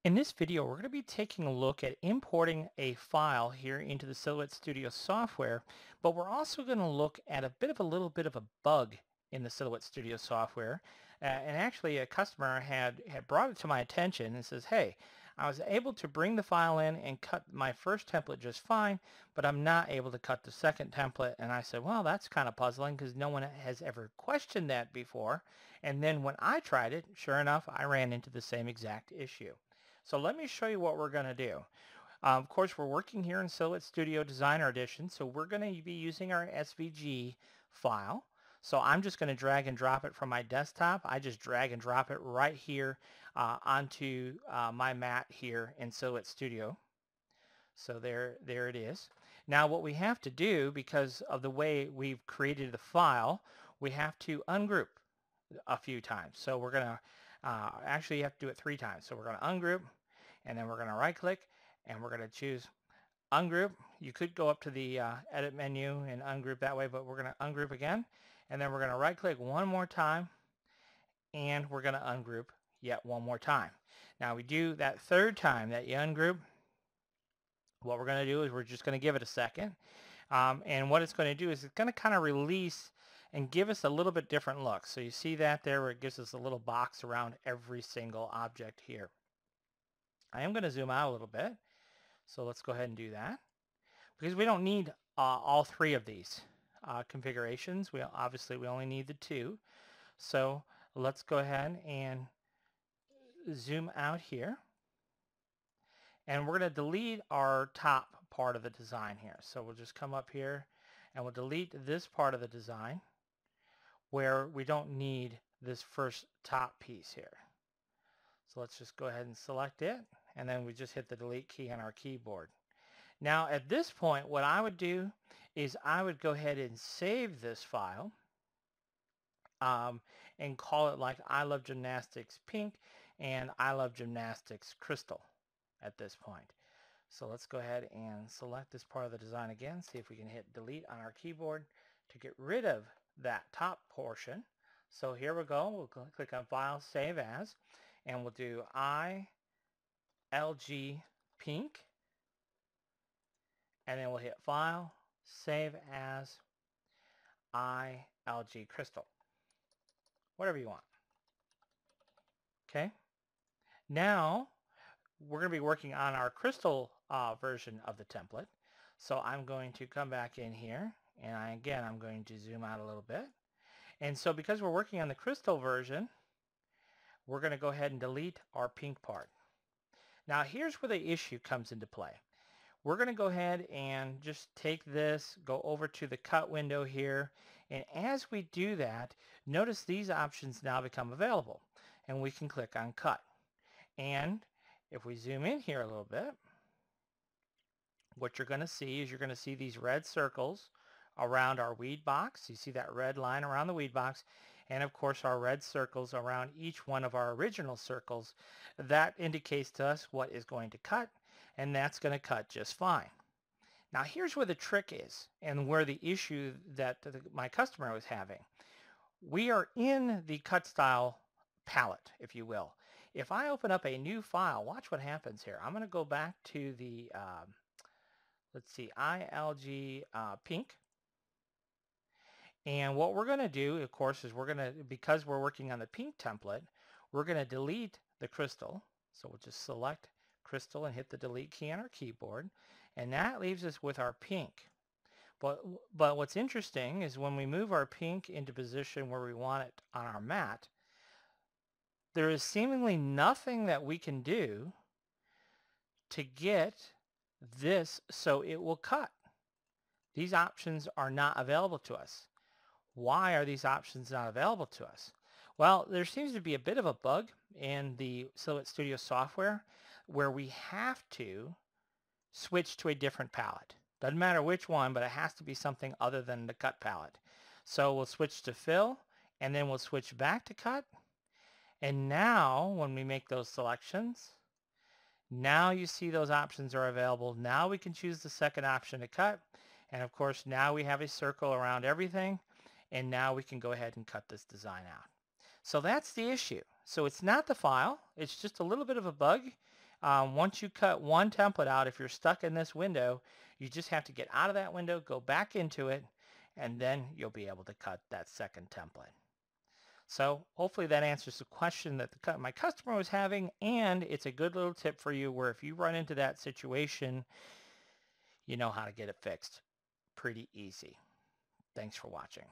In this video, we're going to be taking a look at importing a file here into the Silhouette Studio software, but we're also going to look at a little bit of a bug in the Silhouette Studio software. And actually, a customer had brought it to my attention and says, hey, I was able to bring the file in and cut my first template just fine, but I'm not able to cut the second template. And I said, well, that's kind of puzzling because no one has ever questioned that before. And then when I tried it, sure enough, I ran into the same exact issue. So let me show you what we're going to do. Of course, we're working here in Silhouette Studio Designer Edition, so we're going to be using our SVG file. So I'm just going to drag and drop it from my desktop. I just drag and drop it right here onto my mat here in Silhouette Studio. So there it is. Now what we have to do, because of the way we've created the file, we have to ungroup a few times. So we're going to actually you have to do it 3 times. So we're going to ungroup, and then we're going to right click, and we're going to choose ungroup. You could go up to the edit menu and ungroup that way, but we're going to ungroup again, and then we're going to right click one more time, and we're going to ungroup yet one more time. Now we do that 3rd time that you ungroup, what we're going to do is we're just going to give it a second. And what it's going to do is it's going to kind of release and give us a little bit different look. So you see that there where it gives us a little box around every single object here. I am going to zoom out a little bit. So let's go ahead and do that. Because we don't need all 3 of these configurations. We only need the 2. So let's go ahead and zoom out here. And we're going to delete our top part of the design here. So we'll just come up here and we'll delete this part of the design where we don't need this first top piece here. So let's just go ahead and select it, and then we just hit the delete key on our keyboard. Now at this point, what I would do is I would go ahead and save this file and call it like I Love Gymnastics Pink and I Love Gymnastics Crystal at this point. So let's go ahead and select this part of the design again, see if we can hit delete on our keyboard to get rid of that top portion. So here we go. We'll click on File, Save As, and we'll do ILG Pink, and then we'll hit File, Save As, ILG Crystal. Whatever you want. Okay. Now we're going to be working on our crystal version of the template. So I'm going to come back in here, and I'm going to zoom out a little bit. And so because we're working on the crystal version, we're going to go ahead and delete our pink part. Now here's where the issue comes into play. We're going to go ahead and just take this, go over to the cut window here, and as we do that, notice these options now become available, and we can click on cut. And if we zoom in here a little bit, what you're going to see is you're going to see these red circles around our weed box. You see that red line around the weed box, and of course our red circles around each one of our original circles. That indicates to us what is going to cut, and that's going to cut just fine. Now here's where the trick is and where the issue that my customer was having. We are in the cut style palette, if you will. If I open up a new file, watch what happens here. I'm going to go back to the let's see, ILG Pink. And what we're going to do, of course, is because we're working on the pink template, we're going to delete the crystal. So we'll just select crystal and hit the delete key on our keyboard. And that leaves us with our pink. But what's interesting is when we move our pink into position where we want it on our mat, there is seemingly nothing that we can do to get this so it will cut. These options are not available to us. Why are these options not available to us? Well, there seems to be a bit of a bug in the Silhouette Studio software where we have to switch to a different palette. Doesn't matter which one, but it has to be something other than the cut palette. So we'll switch to fill, and then we'll switch back to cut. And now when we make those selections, now you see those options are available. Now we can choose the second option to cut. And of course, now we have a circle around everything. And now we can go ahead and cut this design out. So that's the issue. So it's not the file. It's just a little bit of a bug. Once you cut one template out, if you're stuck in this window, you just have to get out of that window, go back into it, and then you'll be able to cut that second template. So hopefully that answers the question that my customer was having, and it's a good little tip for you where if you run into that situation, you know how to get it fixed pretty easy. Thanks for watching.